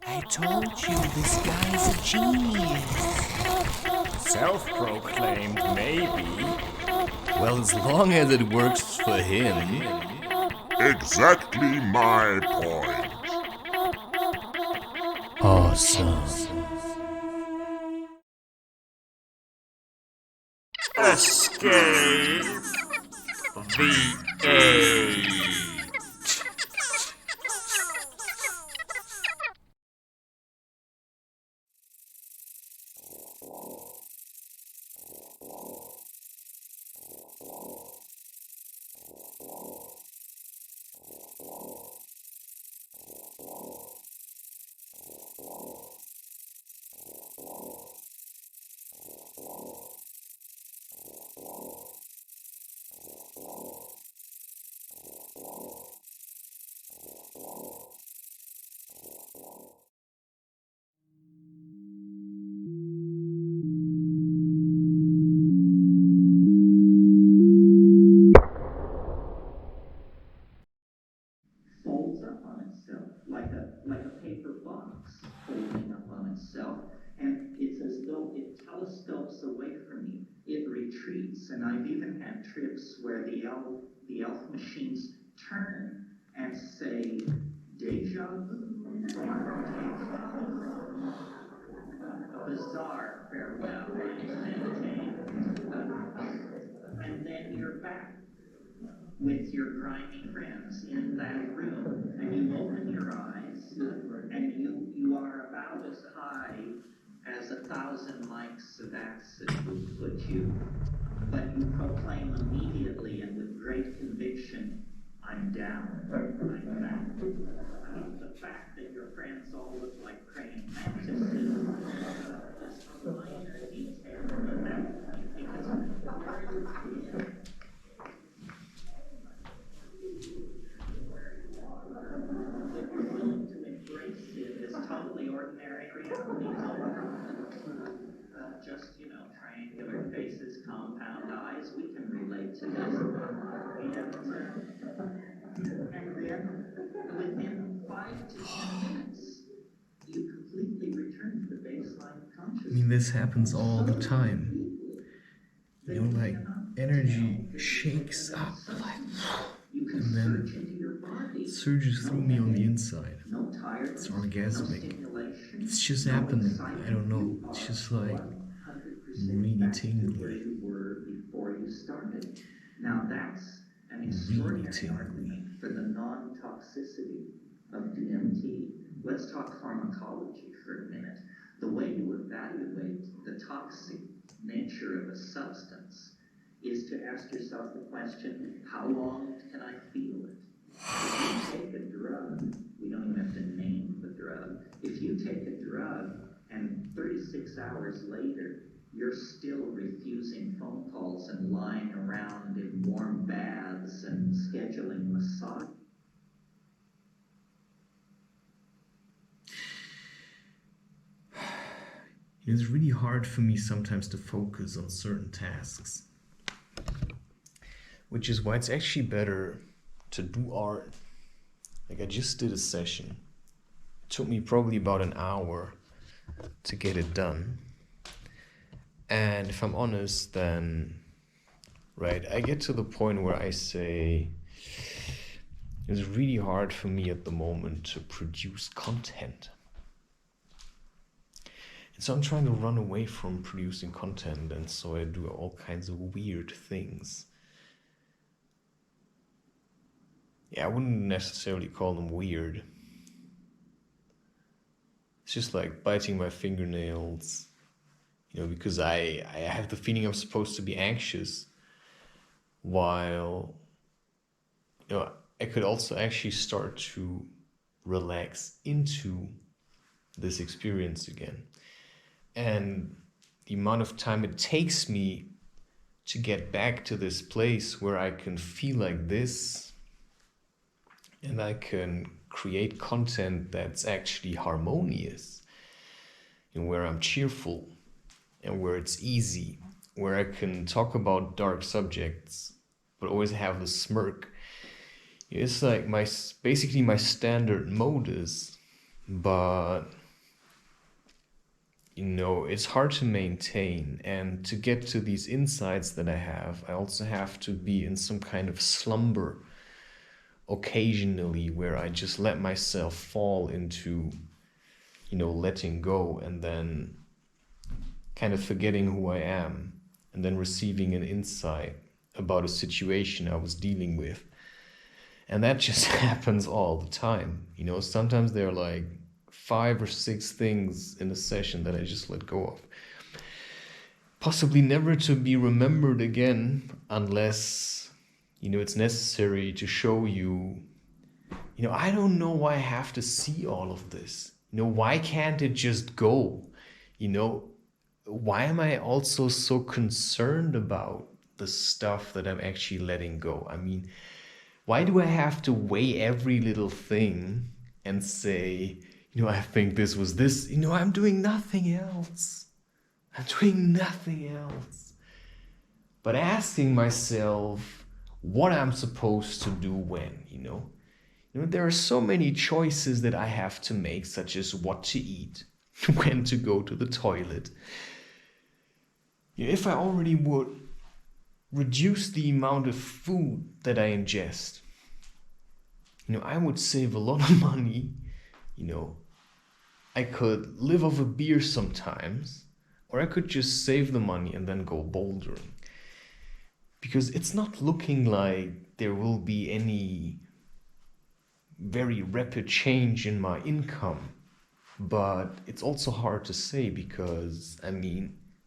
I told you this guy's a genius. Self-proclaimed, maybe. Well, as long as it works for him. Exactly my point. Awesome. Escape the age. Folds up on itself like a paper box folding up on itself, and it's as though it telescopes away from you. It retreats, and I've even had trips where the elf machines turn and say, "Deja vu." A bizarre farewell, I maintain. And then you're back with your grimy friends in that room, and you open your eyes, and you are about as high as 1,000 mics of acid would put you, but you proclaim immediately and with great conviction, "I'm down, I'm back." I mean, the fact that your friends all look like praying mantises is a minor detail at that point, because where you've been, that you're willing to embrace it as totally ordinary reality. Just, triangular faces, compound eyes, we can relate to this. And then, within 5 to 10 minutes, you completely return to the baseline of consciousness. I mean, this happens all the time. Like energy shakes up, and then surges through me on the inside. It's orgasmic. It's just happening. I don't know. It's just like really tingly. Now that's an extraordinary argument for the non-toxicity of DMT. Let's talk pharmacology for a minute. The way you evaluate the toxic nature of a substance is to ask yourself the question, how long can I feel it? If you take a drug, we don't even have to name the drug. If you take a drug and 36 hours later, you're still refusing phone calls and lying around in warm baths and scheduling massage. It's really hard for me sometimes to focus on certain tasks, which is why it's actually better to do art. Like I just did a session. It took me probably about an hour to get it done. And if I'm honest, then, right, I get to the point where I say, it's really hard for me at the moment to produce content. And so I'm trying to run away from producing content, and so I do all kinds of weird things. Yeah, I wouldn't necessarily call them weird. It's just like biting my fingernails, because I have the feeling I'm supposed to be anxious, while, I could also actually start to relax into this experience again. And the amount of time it takes me to get back to this place where I can feel like this and I can create content that's actually harmonious, and where I'm cheerful and where it's easy, where I can talk about dark subjects but always have a smirk. It's like basically my standard mode is but it's hard to maintain. And to get to these insights that I have, I also have to be in some kind of slumber occasionally, where I just let myself fall into, letting go, and then kind of forgetting who I am, and then receiving an insight about a situation I was dealing with. And that just happens all the time. Sometimes there are like 5 or 6 things in a session that I just let go of. Possibly never to be remembered again, unless, it's necessary to show you, I don't know why I have to see all of this. Why can't it just go? Why am I also so concerned about the stuff that I'm actually letting go? I mean, why do I have to weigh every little thing and say, I think this was this? I'm doing nothing else. I'm doing nothing else but asking myself what I'm supposed to do when, there are so many choices that I have to make, such as what to eat, when to go to the toilet. If I already would reduce the amount of food that I ingest, I would save a lot of money. I could live off a beer sometimes, or I could just save the money and then go bouldering. Because it's not looking like there will be any very rapid change in my income. But it's also hard to say, because,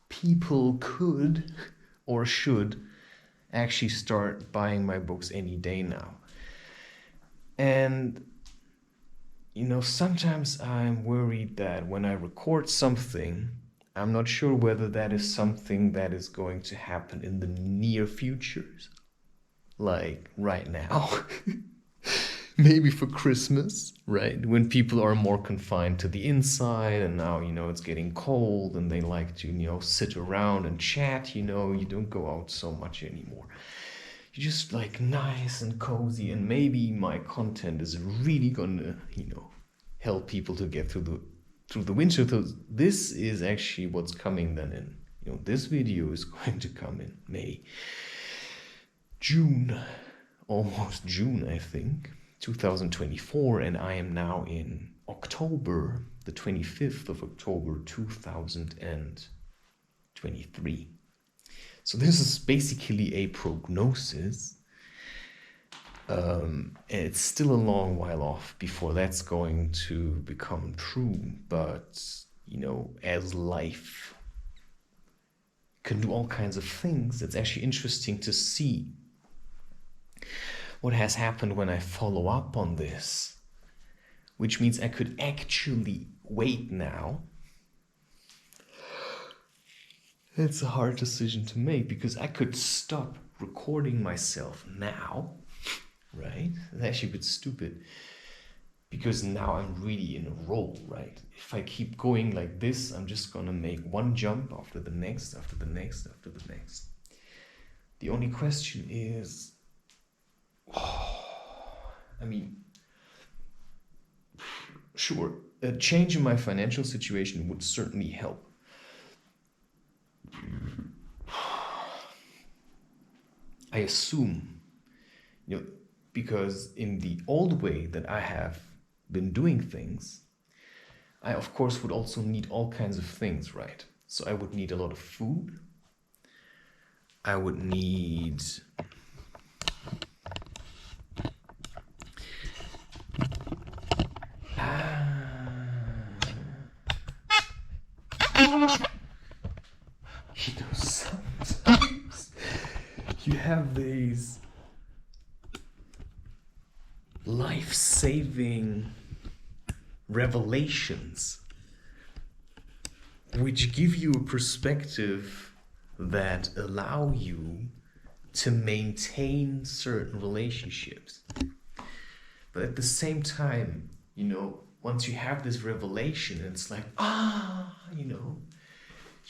people could or should actually start buying my books any day now. And, sometimes I'm worried that when I record something, I'm not sure whether that is something that is going to happen in the near future, like right now. Maybe for Christmas, right? When people are more confined to the inside, and now, it's getting cold and they like to, sit around and chat, you don't go out so much anymore. You're just like nice and cozy, and maybe my content is really gonna, help people to get through the winter. So this is actually what's coming then in, this video is going to come in May, June, almost June, I think. 2024, and I am now in October, the 25th of October 2023. So this is basically a prognosis. It's still a long while off before that's going to become true, but as life can do all kinds of things, it's actually interesting to see what has happened when I follow up on this, which means I could actually wait now. It's a hard decision to make, because I could stop recording myself now, right? It's actually a bit stupid, because now I'm really in a roll, right? If I keep going like this, I'm just gonna make one jump after the next, after the next, after the next. The only question is, sure, a change in my financial situation would certainly help. I assume, because in the old way that I have been doing things, I of course would also need all kinds of things, right? So I would need a lot of food. I would need sometimes you have these life-saving revelations which give you a perspective that allow you to maintain certain relationships. But at the same time, once you have this revelation, it's like,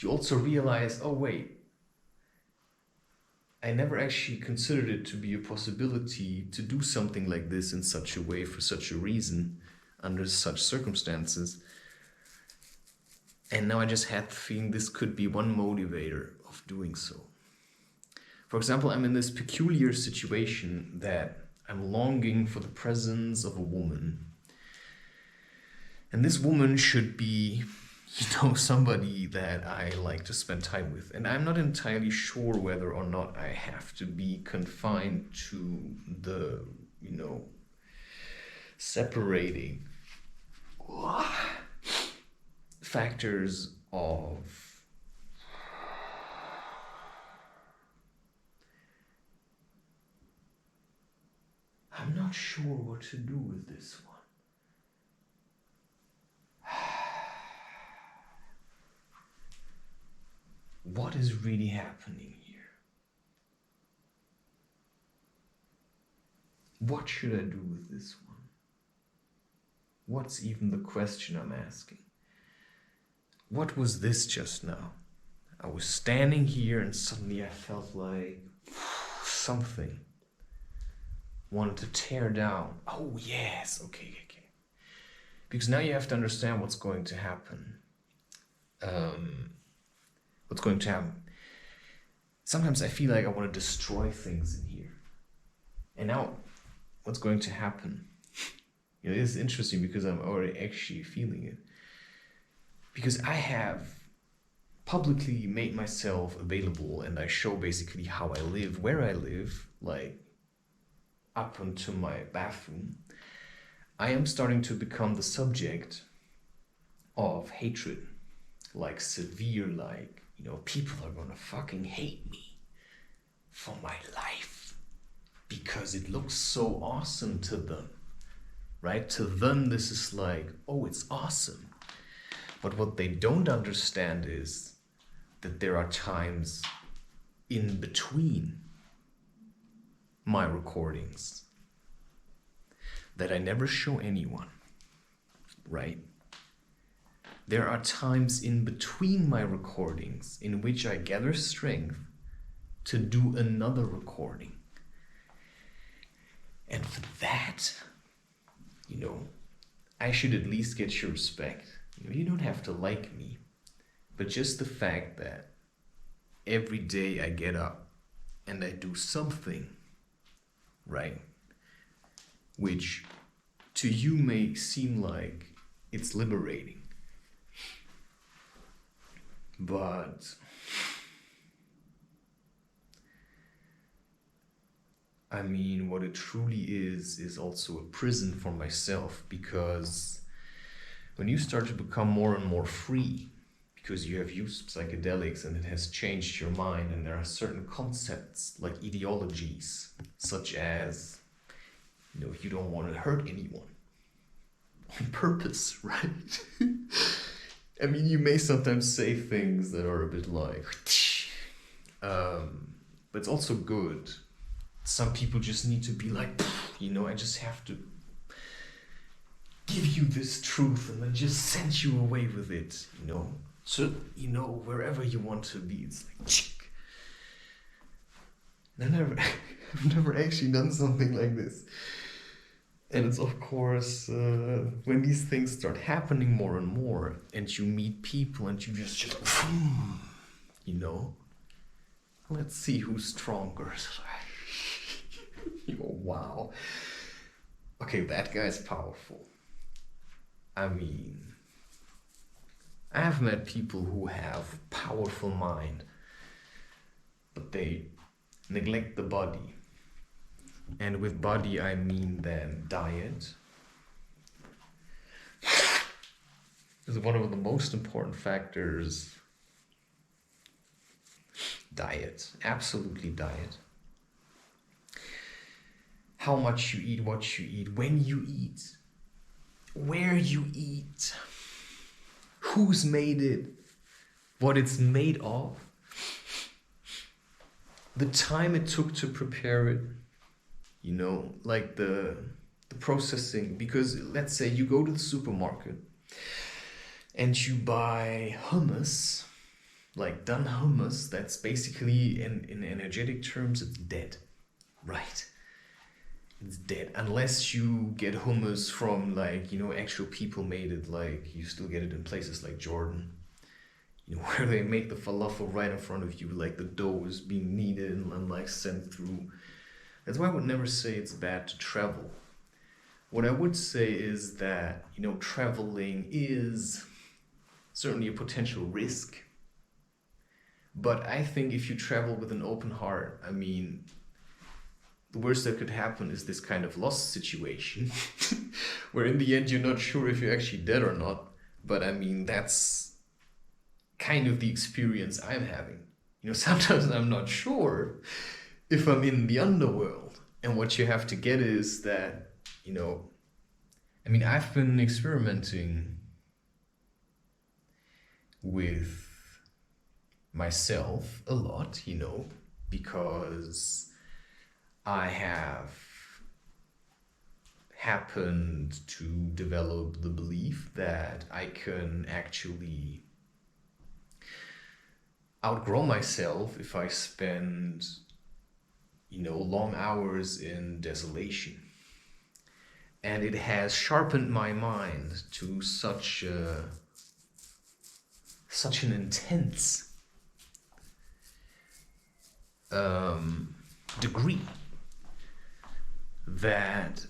you also realize, oh wait, I never actually considered it to be a possibility to do something like this in such a way for such a reason. under such circumstances. And now I just had the feeling this could be one motivator of doing so. For example, I'm in this peculiar situation that I'm longing for the presence of a woman. And this woman should be, somebody that I like to spend time with. And I'm not entirely sure whether or not I have to be confined to the, separating factors of I'm not sure what to do with this one. What is really happening here? What should I do with this one? What's even the question I'm asking? What was this just now? I was standing here and suddenly I felt like something wanted to tear down. Oh yes, okay. Because now you have to understand what's going to happen. Sometimes I feel like I want to destroy things in here. And now, what's going to happen? It is interesting because I'm already actually feeling it. Because I have publicly made myself available and I show basically how I live, where I live, like up onto my bathroom. I am starting to become the subject of hatred, like severe, people are gonna fucking hate me for my life because it looks so awesome to them, right? To them, this is like, oh, it's awesome. But what they don't understand is that there are times in between my recordings that I never show anyone, right? There are times in between my recordings in which I gather strength to do another recording. And for that, I should at least get your respect. You don't have to like me, but just the fact that every day I get up and I do something, right? Which to you may seem like it's liberating. But what it truly is also a prison for myself, because when you start to become more and more free, because you have used psychedelics and it has changed your mind, and there are certain concepts like ideologies, such as, you don't want to hurt anyone on purpose, right? You may sometimes say things that are a bit like, but it's also good. Some people just need to be like, I just have to give you this truth and then just send you away with it, So, wherever you want to be, it's like, I've never actually done something like this. And it's of course, when these things start happening more and more, and you meet people and you just let's see who's stronger. Wow. Okay, that guy's powerful. I have met people who have powerful mind, but they neglect the body. And with body, I mean then diet. Is one of the most important factors. Diet, absolutely diet. How much you eat, what you eat, when you eat, where you eat, who's made it, what it's made of, the time it took to prepare it, like the processing. Because let's say you go to the supermarket and you buy hummus, like done hummus, that's basically in energetic terms, it's dead, right? it's dead. Unless you get hummus from like, actual people made it, like you still get it in places like Jordan, where they make the falafel right in front of you, like the dough is being kneaded and like sent through. That's why I would never say it's bad to travel. What I would say is that, traveling is certainly a potential risk. But I think if you travel with an open heart, the worst that could happen is this kind of lost situation where in the end you're not sure if you're actually dead or not. But that's kind of the experience I'm having. Sometimes I'm not sure if I'm in the underworld. And what you have to get is that, I've been experimenting with myself a lot, because I have happened to develop the belief that I can actually outgrow myself if I spend, long hours in desolation. And it has sharpened my mind to such an intense degree that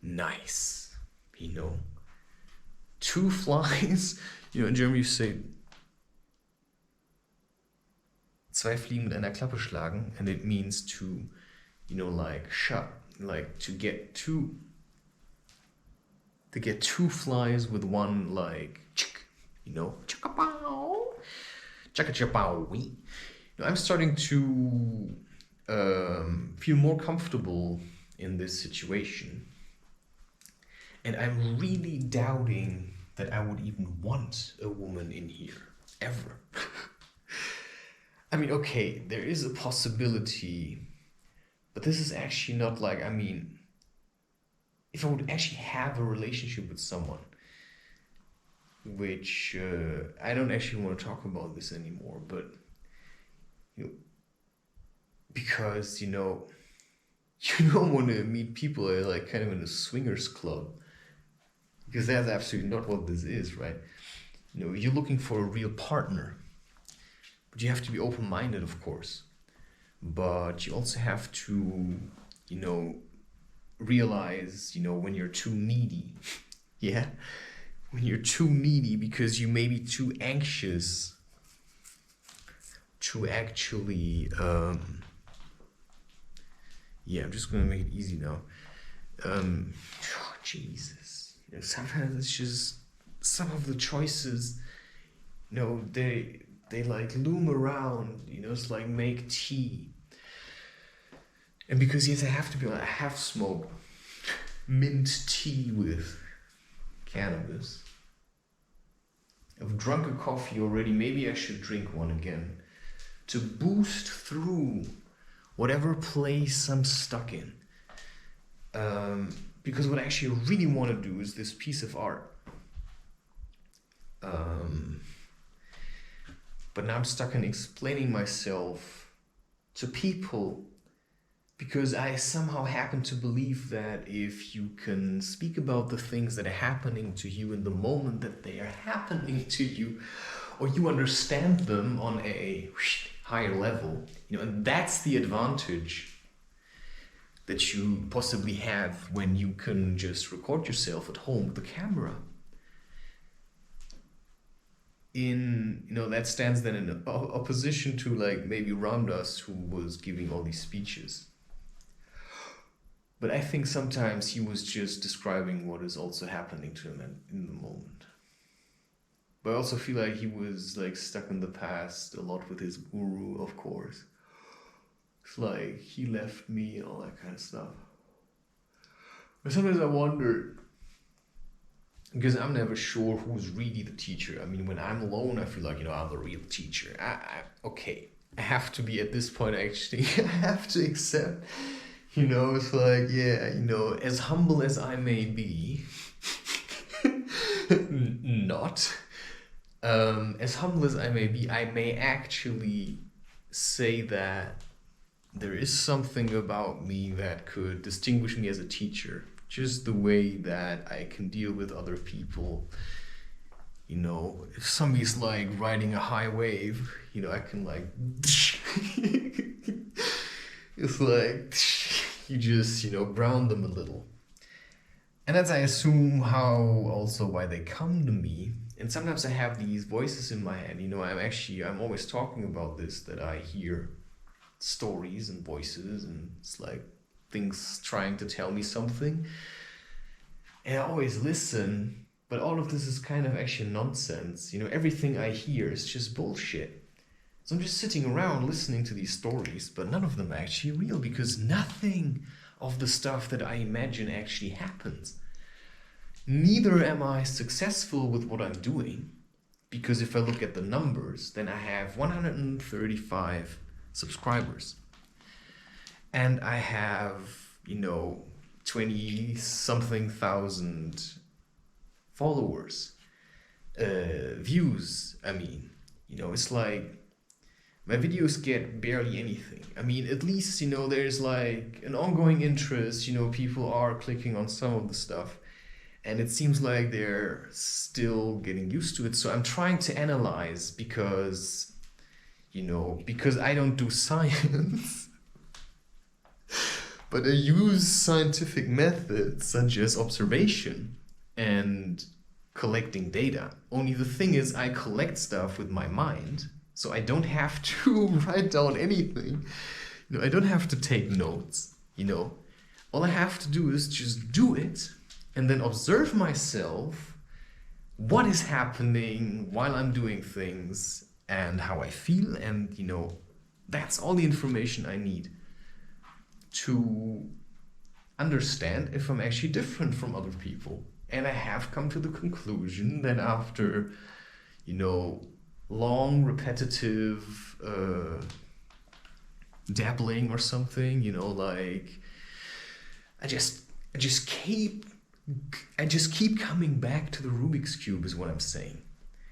nice, 2 flies, in German you say 2 Fliegen mit einer Klappe schlagen, and it means to, to get 2 flies with one, chick, chaka-pow, chaka-cha-pow-wee. I'm starting to feel more comfortable in this situation, and I'm really doubting that I would even want a woman in here, ever. Okay, there is a possibility, but this is actually not if I would actually have a relationship with someone, which I don't actually want to talk about this anymore, but, because, you don't want to meet people kind of in a swingers club, because that's absolutely not what this is, right? You're looking for a real partner. But you have to be open-minded, of course. But you also have to, realize, when you're too needy. Yeah? When you're too needy because you may be too anxious to actually, I'm just going to make it easy now. Jesus. Sometimes it's just, some of the choices, they loom around, it's like make tea. And because yes, I have to be I have smoked mint tea with cannabis. I've drunk a coffee already, maybe I should drink one again to boost through whatever place I'm stuck in. Because what I actually really want to do is this piece of art. But now I'm stuck in explaining myself to people because I somehow happen to believe that if you can speak about the things that are happening to you in the moment that they are happening to you, or you understand them on a higher level, and that's the advantage that you possibly have when you can just record yourself at home with the camera. That stands then in opposition to maybe Ramdas, who was giving all these speeches. But I think sometimes he was just describing what is also happening to him in the moment. But I also feel like he was stuck in the past a lot with his guru, of course. It's he left me and all that kind of stuff. But sometimes I wonder, because I'm never sure who's really the teacher. When I'm alone, I feel I'm the real teacher. Okay, I have to be at this point, actually. I have to accept, it's as humble as I may be, not, As humble as I may be, I may actually say that there is something about me that could distinguish me as a teacher. Just the way that I can deal with other people. You know, if somebody's like riding a high wave, you know, I can like, it's like, you just, you know, ground them a little. And that's, I assume, how also why they come to me. And sometimes I have these voices in my head, you know, I'm always talking about this, that I hear stories and voices, and it's like things trying to tell me something. And I always listen, but all of this is kind of actually nonsense. You know, everything I hear is just bullshit. So I'm just sitting around listening to these stories, but none of them are actually real, because nothing of the stuff that I imagine actually happens. Neither am I successful with what I'm doing, because if I look at the numbers, then I have 135 subscribers. And I have, you know, 20-something thousand followers, views. I mean, you know, it's like my videos get barely anything. I mean, at least, you know, there's like an ongoing interest, you know, people are clicking on some of the stuff, and it seems like they're still getting used to it. So I'm trying to analyze, because, you know, because I don't do science, but I use scientific methods such as observation and collecting data. Only the thing is, I collect stuff with my mind, so I don't have to write down anything. You know, I don't have to take notes, you know. All I have to do is just do it, and then observe myself, what is happening while I'm doing things, and how I feel, and, you know, that's all the information I need to understand if I'm actually different from other people. And I have come to the conclusion that after, you know, long, repetitive dabbling or something, you know, like, I just keep coming back to the Rubik's Cube is what I'm saying.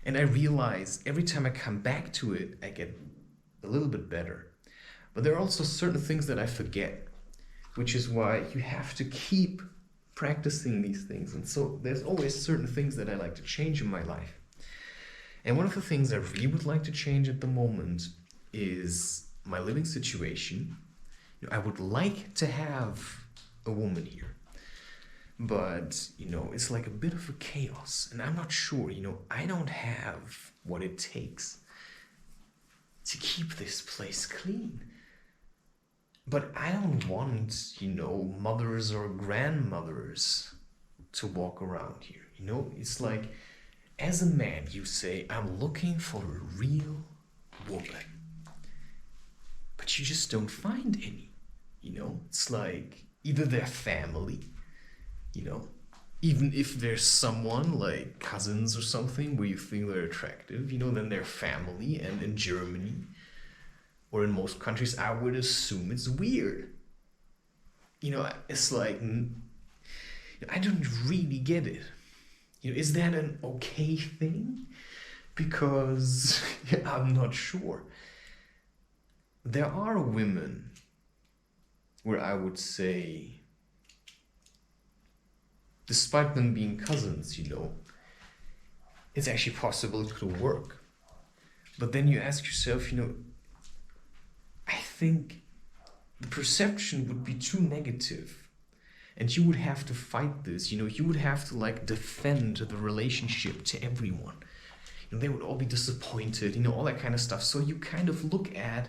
And I realize every time I come back to it, I get a little bit better. But there are also certain things that I forget, which is why you have to keep practicing these things. And so there's always certain things that I like to change in my life. And one of the things I really would like to change at the moment is my living situation. You know, I would like to have a woman here, but, you know, it's like a bit of a chaos, and I'm not sure, you know, I don't have what it takes to keep this place clean. But I don't want, you know, mothers or grandmothers to walk around here. You know, it's like, as a man, you say, I'm looking for a real woman. But you just don't find any. You know, it's like, either they're family, you know, even if there's someone like cousins or something where you think they're attractive, you know, then they're family. And in Germany, or in most countries, I would assume it's weird. You know, it's like, I don't really get it. You know, is that an okay thing? Because I'm not sure. There are women where I would say, despite them being cousins, you know, it's actually possible it could work. But then you ask yourself, you know, I think the perception would be too negative, and you would have to fight this. You know, you would have to like defend the relationship to everyone. You know, they would all be disappointed, you know, all that kind of stuff. So you kind of look at,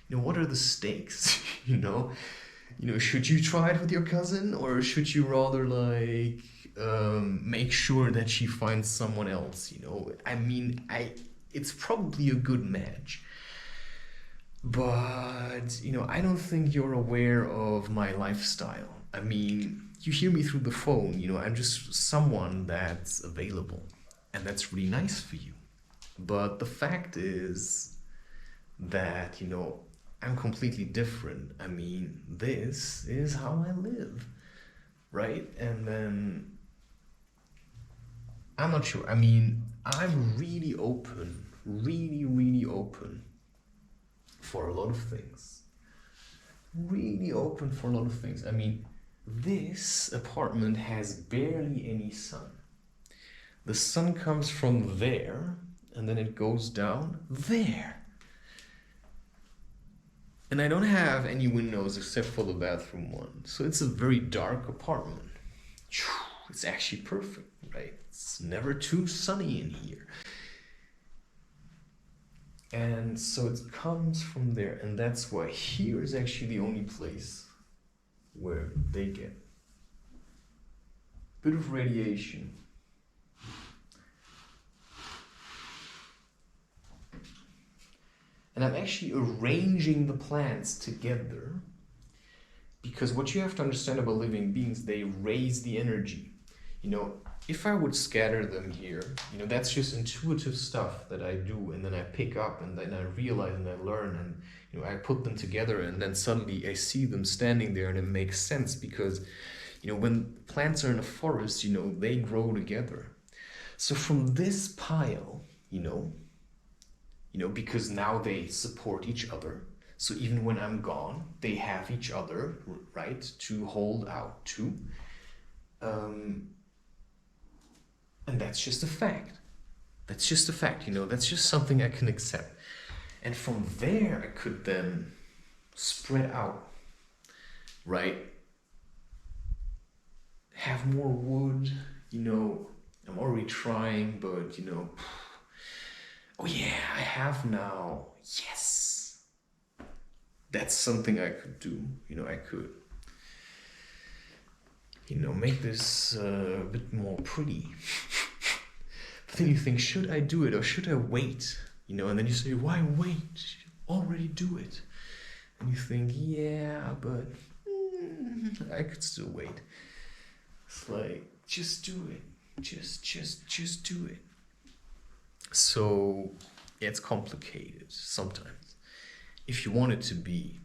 you know, what are the stakes? You know, should you try it with your cousin, or should you rather like make sure that she finds someone else? You know, I mean, it's probably a good match. But, you know, I don't think you're aware of my lifestyle. I mean, you hear me through the phone, you know, I'm just someone that's available. And that's really nice for you. But the fact is that, you know, I'm completely different. I mean, this is how I live, right? And then I'm not sure. I mean, I'm really open, really open for a lot of things. Really open for a lot of things. I mean, this apartment has barely any sun. The sun comes from there, and then it goes down there. And I don't have any windows except for the bathroom one. So it's a very dark apartment. It's actually perfect, right? It's never too sunny in here. And so it comes from there, and that's why here is actually the only place where they get a bit of radiation. And I'm actually arranging the plants together because what you have to understand about living beings, they raise the energy. You know, if I would scatter them here, you know, that's just intuitive stuff that I do, and then I pick up, and then I realize, and I learn, and you know, I put them together, and then suddenly I see them standing there, and it makes sense because, you know, when plants are in a forest, you know, they grow together. So from this pile, you know, because now they support each other. So even when I'm gone, they have each other, right, to hold out to. And that's just a fact. That's just a fact, you know, that's just something I can accept. And from there, I could then spread out, right? Have more wood, you know, I'm already trying, but, you know, oh yeah, I have now, yes. That's something I could do, you know, I could, you know, make this a bit more pretty. But then you think, should I do it or should I wait? You know, and then you say, why wait? Already do it. And you think, yeah, but I could still wait. It's like, just do it. Just do it. So it's complicated sometimes. If you want it to be,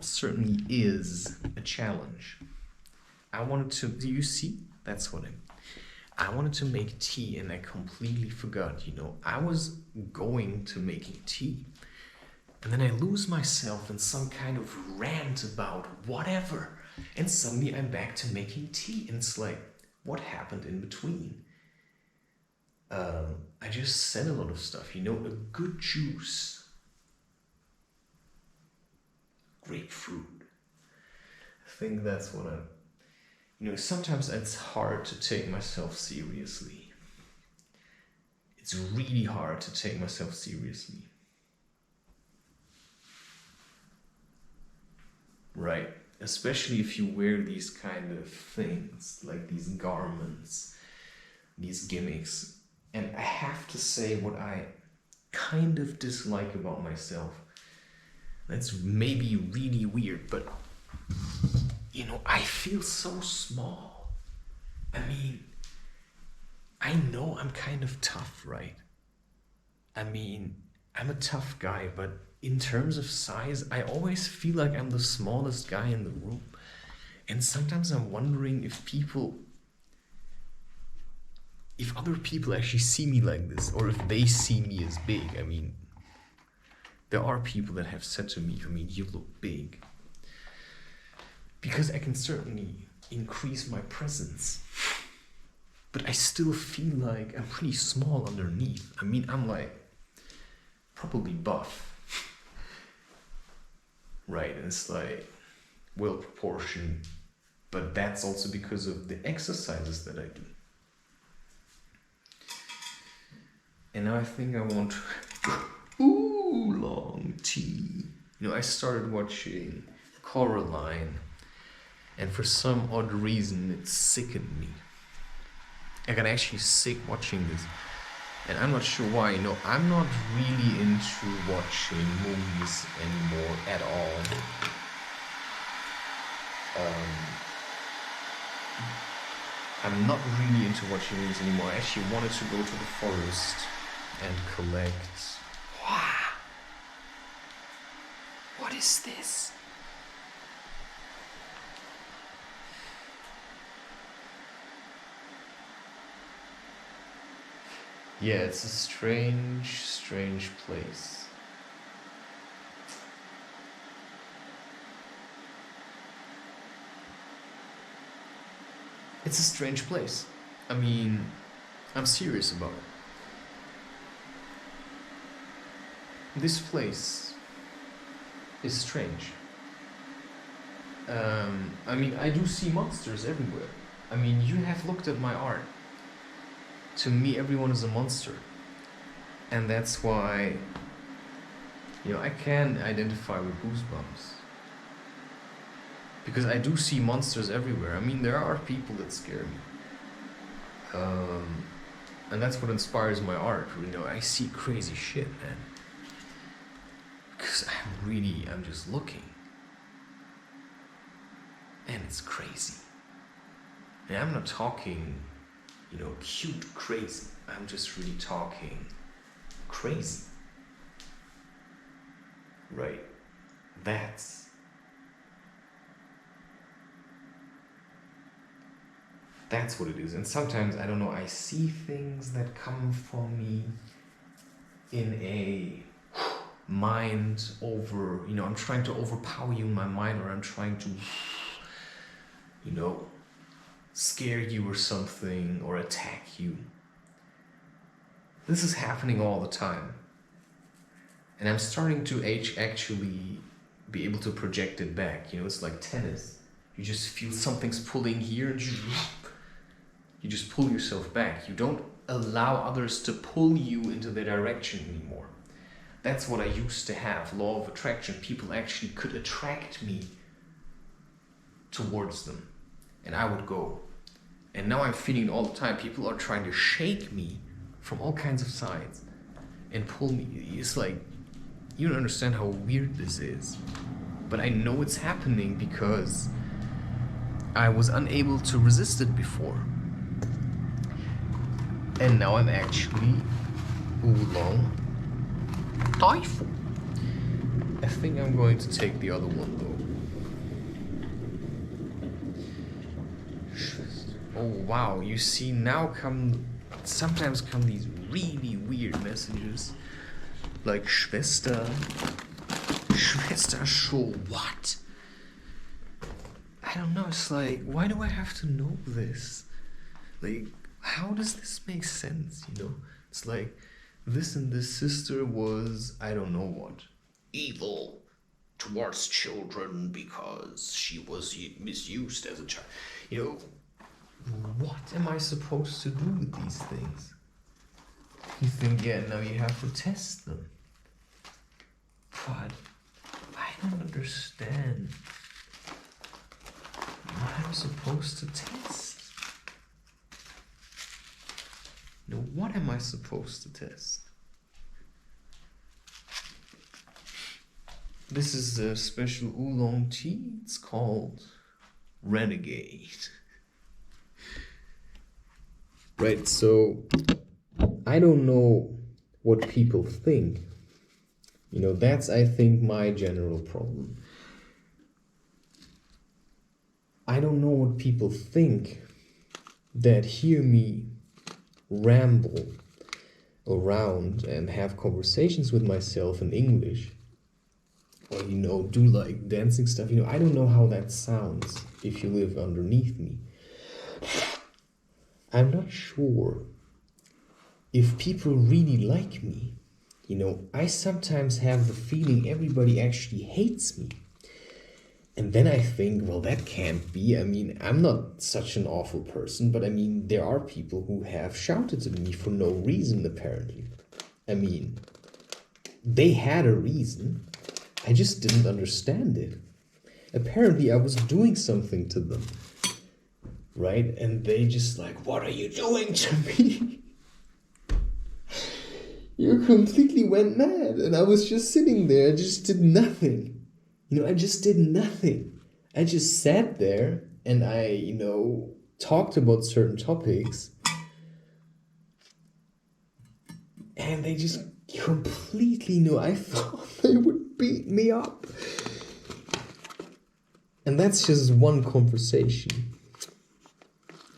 certainly is a challenge. I wanted to, do you see? That's what I wanted to make tea, and I completely forgot, you know, I was going to making tea, and then I lose myself in some kind of rant about whatever, and suddenly I'm back to making tea, and it's like, what happened in between? I just said a lot of stuff, you know, a good juice, grapefruit. I think that's what I'm, you know, sometimes it's hard to take myself seriously. It's really hard to take myself seriously. Right? Especially if you wear these kind of things, like these garments, these gimmicks. And I have to say what I kind of dislike about myself. That's maybe really weird, but you know, I feel so small. I mean, I know I'm kind of tough, right? I mean, I'm a tough guy, but in terms of size, I always feel like I'm the smallest guy in the room. And sometimes I'm wondering if other people actually see me like this, or if they see me as big. I mean, there are people that have said to me, I mean, you look big. Because I can certainly increase my presence. But I still feel like I'm pretty small underneath. I mean, I'm like, probably buff. Right, and it's like, well proportioned. But that's also because of the exercises that I do. And now I think I want long tea. You know, I started watching Coraline, and for some odd reason it sickened me. I got actually sick watching this, and I'm not sure why. You know, I'm not really into watching movies anymore at all. I'm not really into watching movies anymore. I actually wanted to go to the forest and collect. Wow! What is this? Yeah, it's a strange, strange place. It's a strange place. I mean, I'm serious about it. This place is strange. I mean, I do see monsters everywhere. I mean, you have looked at my art. To me, everyone is a monster. And that's why, I can identify with Goosebumps. Because I do see monsters everywhere. I mean, there are people that scare me. And that's what inspires my art. I see crazy shit, man. Because I'm just looking. And it's crazy. And I'm not talking, cute crazy. I'm just really talking crazy. Right. That's what it is. And sometimes, I don't know, I see things that come from me in a mind over, I'm trying to overpower you in my mind, or I'm trying to, scare you or something, or attack you. This is happening all the time. And I'm starting to actually be able to project it back. It's like tennis. You just feel something's pulling here, and you just pull yourself back. You don't allow others to pull you into their direction anymore. That's what I used to have, law of attraction. People actually could attract me towards them, and I would go. And now I'm feeling it all the time. People are trying to shake me from all kinds of sides and pull me. It's like, you don't understand how weird this is. But I know it's happening because I was unable to resist it before. And now I'm actually oolong typhoon. I think I'm going to take the other one though. Oh wow, you see, now sometimes come these really weird messages. Like Schwester show what? I don't know, it's like, why do I have to know this? Like, how does this make sense, It's like, this and this sister was, I don't know what, evil towards children because she was misused as a child. What am I supposed to do with these things? You think, yeah, now you have to test them. But I don't understand what I'm supposed to test. What am I supposed to test? This is a special oolong tea. It's called Renegade. Right, so I don't know what people think. That's, I think, my general problem. I don't know what people think that hear me ramble around and have conversations with myself in English, or do like dancing stuff. I don't know how that sounds if you live underneath me. I'm not sure if people really like me. I sometimes have the feeling everybody actually hates me. And then I think, well, that can't be. I mean, I'm not such an awful person, but I mean, there are people who have shouted at me for no reason, apparently. I mean, they had a reason. I just didn't understand it. Apparently, I was doing something to them. Right? And they just like, what are you doing to me? You completely went mad. And I was just sitting there. I just did nothing. I just did nothing. I just sat there and I, talked about certain topics. And they just completely knew. I thought they would beat me up. And that's just one conversation.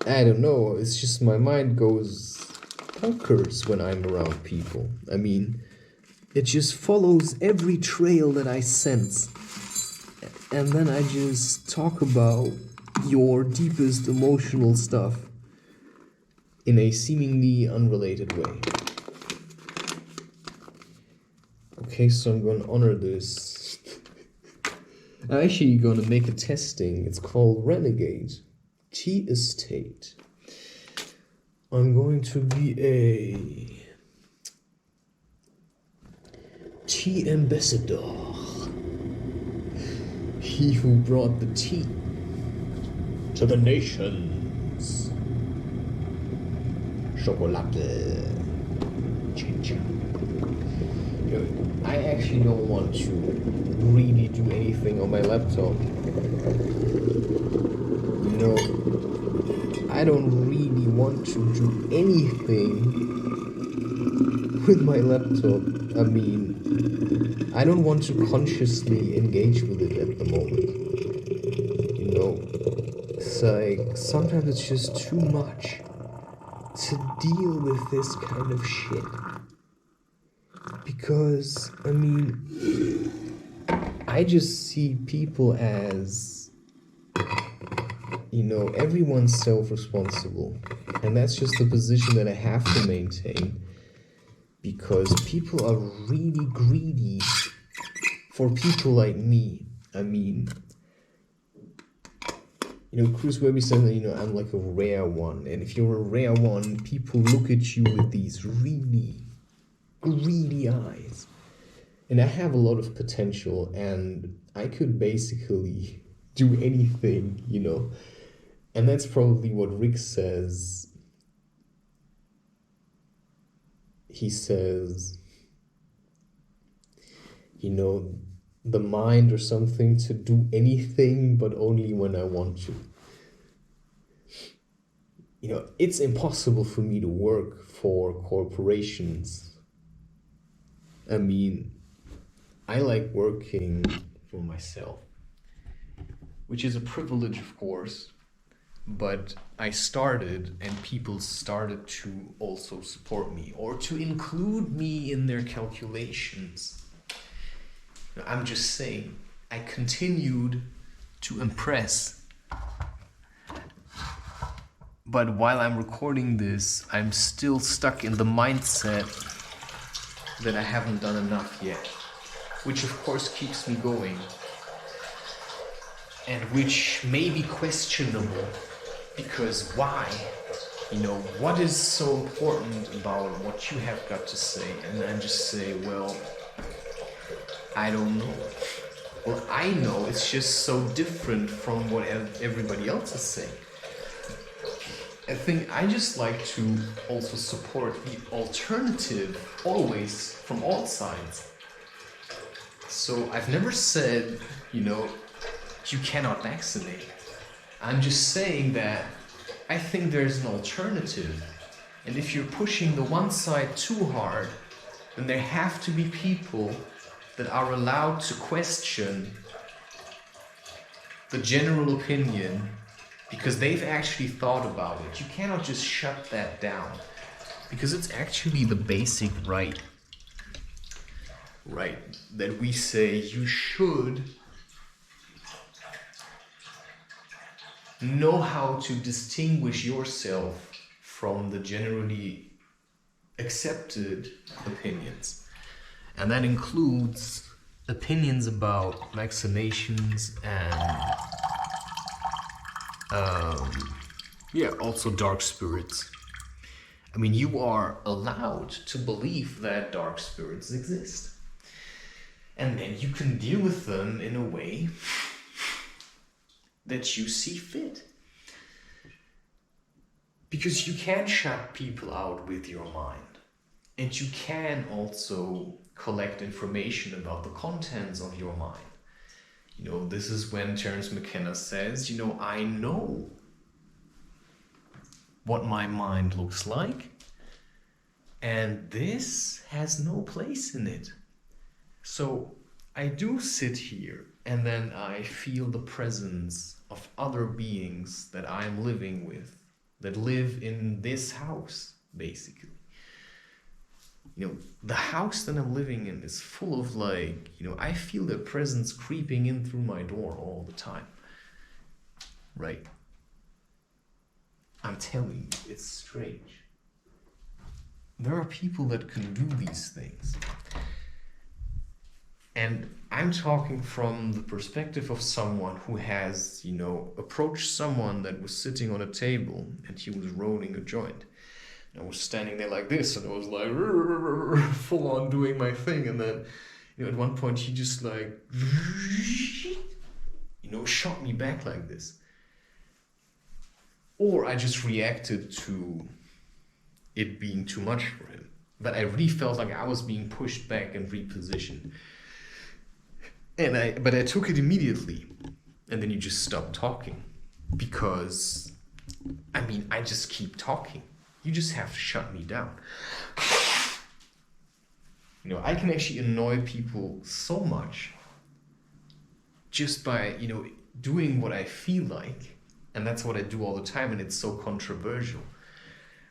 I don't know. It's just my mind goes conquers when I'm around people. I mean, it just follows every trail that I sense. And then I just talk about your deepest emotional stuff in a seemingly unrelated way. Okay, so I'm gonna honor this. I'm actually gonna make a testing. It's called Renegade. T Estate. I'm going to be a tea ambassador. He who brought the tea to the nations. Chocolate. Chin-chin. I actually don't want to really do anything on my laptop. You know, I don't really want to do anything with my laptop. I mean, I don't want to consciously engage with it at the moment. You know, it's like sometimes it's just too much to deal with this kind of shit. Because, I mean, I just see people as, you know, everyone's self-responsible. And that's just the position that I have to maintain. Because people are really greedy for people like me. I mean, you know, Cruz Webby said that, you know, I'm like a rare one. And if you're a rare one, people look at you with these really greedy eyes. And I have a lot of potential, and I could basically do anything, you know. And that's probably what Rick says. He says, you know, the mind or something to do anything, but only when I want to. You know, it's impossible for me to work for corporations. I mean, I like working for myself, which is a privilege, of course, but I started and people started to also support me or to include me in their calculations. I'm just saying, I continued to impress. But while I'm recording this, I'm still stuck in the mindset that I haven't done enough yet, which of course keeps me going, and which may be questionable, because why? You know, what is so important about what you have got to say? And I just say, well, I don't know. Well, I know it's just so different from what everybody else is saying. I think I just like to also support the alternative always from all sides. So I've never said, you know, you cannot vaccinate. I'm just saying that I think there's an alternative. And if you're pushing the one side too hard, then there have to be people that are allowed to question the general opinion because they've actually thought about it. You cannot just shut that down because it's actually the basic right that we say you should know how to distinguish yourself from the generally accepted opinions. And that includes opinions about vaccinations and also dark spirits. I mean, you are allowed to believe that dark spirits exist. And then you can deal with them in a way that you see fit. Because you can shut people out with your mind. And you can also collect information about the contents of your mind. You know, this is when Terence McKenna says, you know, I know what my mind looks like, and this has no place in it. So I do sit here and then I feel the presence of other beings that I'm living with, that live in this house, basically. the house that I'm living in is full of like, I feel their presence creeping in through my door all the time. Right? I'm telling you, it's strange. There are people that can do these things. And I'm talking from the perspective of someone who has, approached someone that was sitting on a table and he was rolling a joint. And I was standing there like this and I was like, full on doing my thing. And then, at one point he just like, shot me back like this. Or I just reacted to it being too much for him. But I really felt like I was being pushed back and repositioned. But I took it immediately. And then you just stop talking. Because, I just keep talking. You just have to shut me down. I can actually annoy people so much just by, doing what I feel like. And that's what I do all the time, and it's so controversial.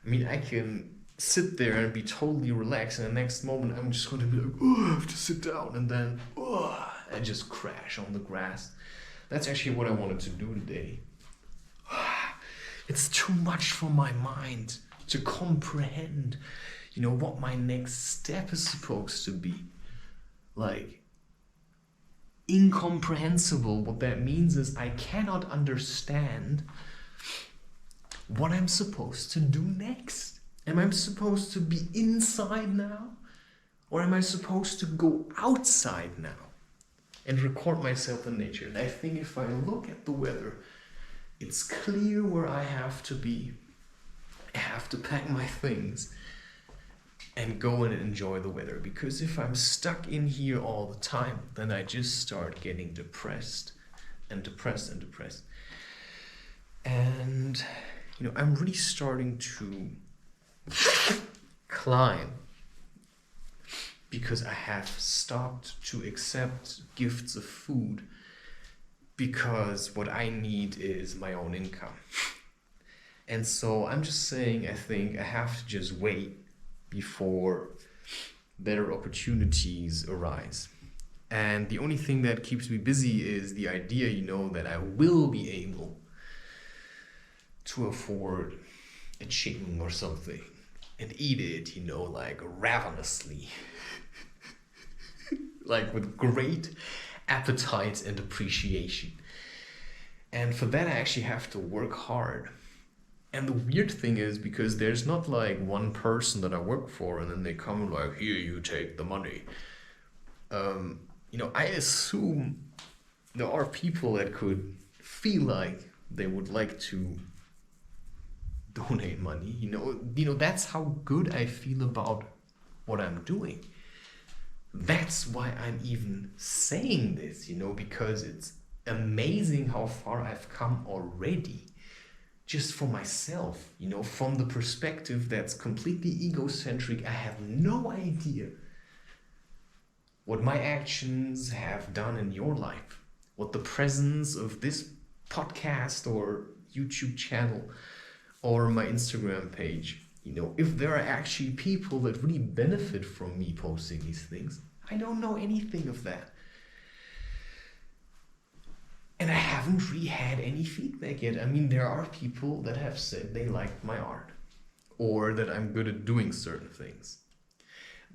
I can sit there and be totally relaxed, and the next moment I'm just going to be like, oh, I have to sit down, and then I just crash on the grass. That's actually what I wanted to do today. It's too much for my mind to comprehend, what my next step is supposed to be. Like, incomprehensible. What that means is I cannot understand what I'm supposed to do next. Am I supposed to be inside now? Or am I supposed to go outside now and record myself in nature? And I think if I look at the weather, it's clear where I have to be. I have to pack my things and go and enjoy the weather. Because if I'm stuck in here all the time, then I just start getting depressed and depressed and depressed. And, I'm really starting to climb because I have stopped to accept gifts of food because what I need is my own income. And so I'm just saying, I think I have to just wait before better opportunities arise. And the only thing that keeps me busy is the idea, that I will be able to afford a chicken or something and eat it, like ravenously. Like with great appetite and appreciation. And for that I actually have to work hard. And the weird thing is, because there's not like one person that I work for and then they come like, here, you take the money. I assume there are people that could feel like they would like to donate money. That's how good I feel about what I'm doing. That's why I'm even saying this, because it's amazing how far I've come already. Just for myself, from the perspective that's completely egocentric. I have no idea what my actions have done in your life, what the presence of this podcast or YouTube channel or my Instagram page, if there are actually people that really benefit from me posting these things. I don't know anything of that. And I haven't really had any feedback yet. There are people that have said they liked my art or that I'm good at doing certain things.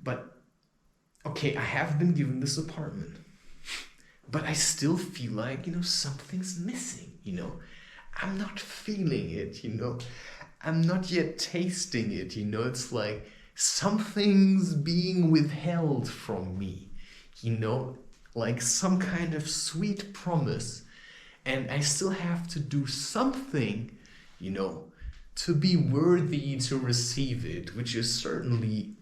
But, okay, I have been given this apartment, but I still feel like, something's missing, I'm not feeling it, I'm not yet tasting it, it's like something's being withheld from me, like some kind of sweet promise. And I still have to do something, to be worthy to receive it, which is certainly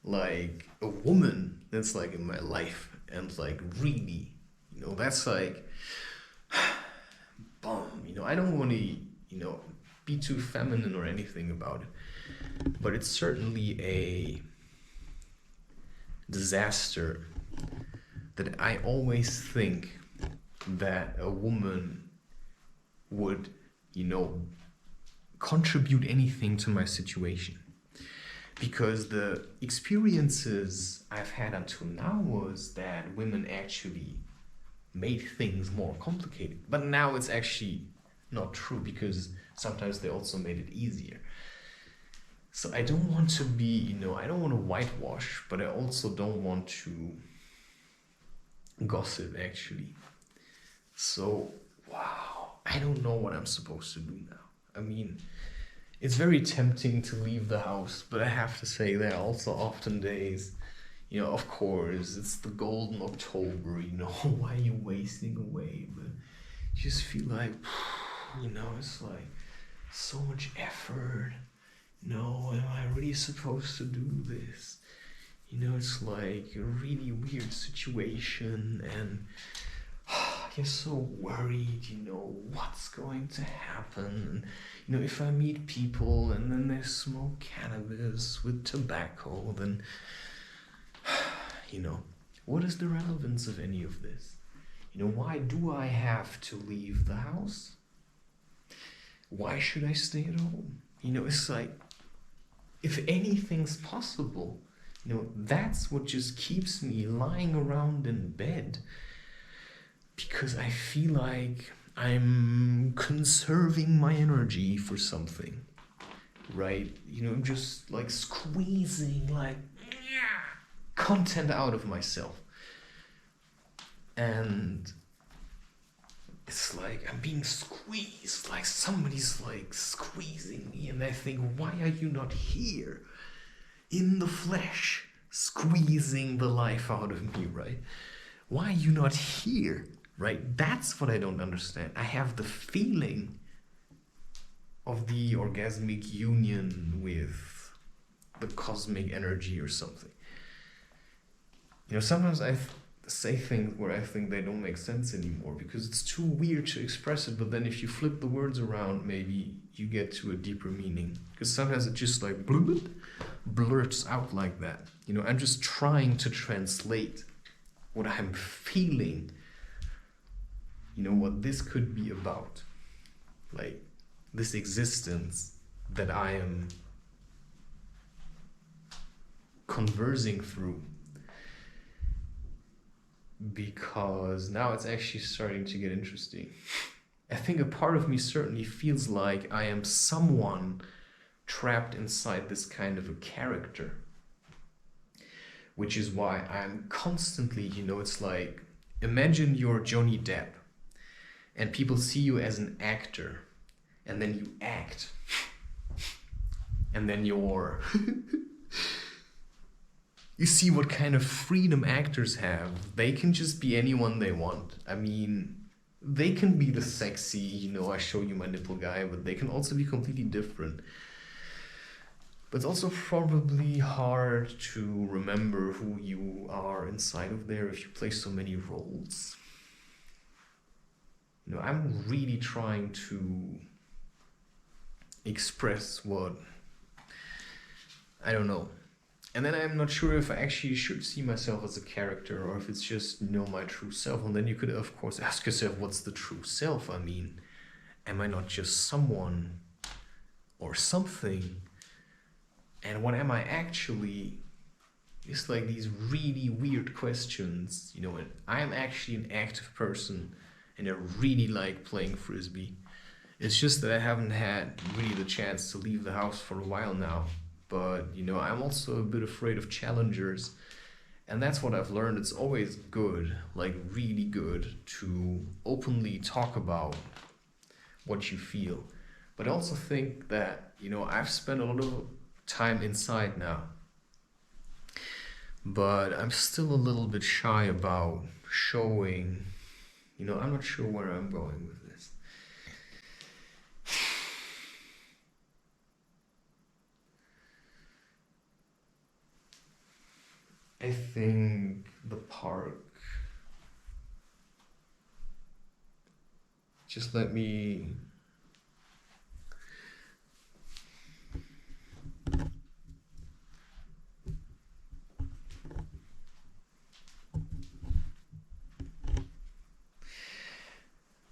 like a woman that's like in my life and like really, that's like, I don't want to, be too feminine or anything about it, but it's certainly a disaster that I always think that a woman would, contribute anything to my situation. because the experiences I've had until now was that women actually made things more complicated. But now it's actually not true, because sometimes they also made it easier. So I don't want to be, I don't want to whitewash, but I also don't want to gossip, actually. So, wow, I don't know what I'm supposed to do now. I mean, it's very tempting to leave the house, but I have to say there are also often days, of course, it's the golden October, why are you wasting away? But you just feel like, it's like so much effort. No, am I really supposed to do this? It's like a really weird situation, and you're so worried, what's going to happen? If I meet people and then they smoke cannabis with tobacco, then, what is the relevance of any of this? Why do I have to leave the house? Why should I stay at home? It's like, if anything's possible, that's what just keeps me lying around in bed, because I feel like I'm conserving my energy for something, right? Just like squeezing like content out of myself. And it's like I'm being squeezed, like somebody's like squeezing me, and I think, why are you not here in the flesh, squeezing the life out of me, right? Why are you not here, right? That's what I don't understand. I have the feeling of the orgasmic union with the cosmic energy or something. Sometimes I say things where I think they don't make sense anymore because it's too weird to express it, but then if you flip the words around, maybe you get to a deeper meaning. Because sometimes it just like blurts out like that. I'm just trying to translate what I'm feeling, what this could be about. Like this existence that I am conversing through. Because now it's actually starting to get interesting. I think a part of me certainly feels like I am someone trapped inside this kind of a character. Which is why I'm constantly, it's like, imagine you're Johnny Depp and people see you as an actor and then you act. And then you're... You see what kind of freedom actors have. They can just be anyone they want. I mean, they can be the sexy, I show you my nipple guy, but they can also be completely different. But it's also probably hard to remember who you are inside of there if you play so many roles. I'm really trying to express what, I don't know. And then I'm not sure if I actually should see myself as a character or if it's just, my true self. And then you could, of course, ask yourself, what's the true self? I mean, am I not just someone or something? And what am I actually? It's like these really weird questions, and I am actually an active person and I really like playing Frisbee. It's just that I haven't had really the chance to leave the house for a while now. But, I'm also a bit afraid of challengers. And that's what I've learned. It's always good, like really good, to openly talk about what you feel. But I also think that, I've spent a lot of time inside now. But I'm still a little bit shy about showing, I'm not sure where I'm going with this. I think the park. Just let me.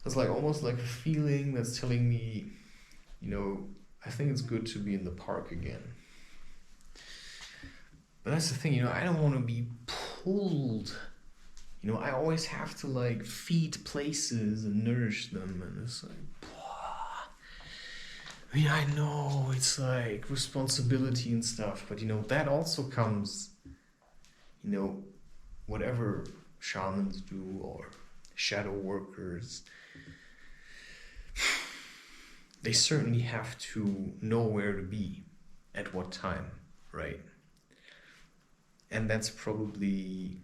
It's like almost like a feeling that's telling me, I think it's good to be in the park again. But that's the thing, you know, I don't want to be pulled. You know, I always have to like feed places and nourish them, and it's like, I mean, I know it's like responsibility and stuff, but you know, that also comes, you know, whatever shamans do or shadow workers, they certainly have to know where to be at what time, right? And that's probably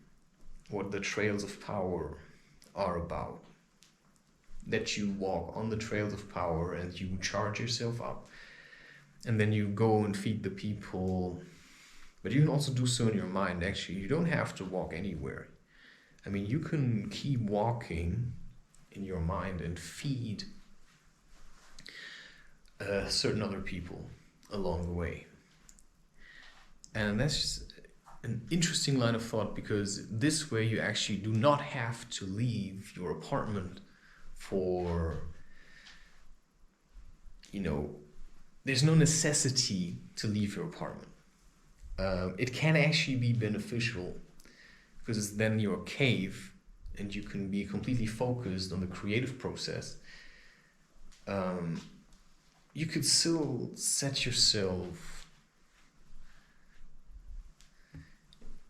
what the trails of power are about. That you walk on the trails of power and you charge yourself up, and then you go and feed the people. But you can also do so in your mind, actually. You don't have to walk anywhere. I mean, you can keep walking in your mind and feed certain other people along the way. And that's just an interesting line of thought, because this way you actually do not have to leave your apartment for, you know, there's no necessity to leave your apartment. It can actually be beneficial, because it's then your cave and you can be completely focused on the creative process. You could still set yourself,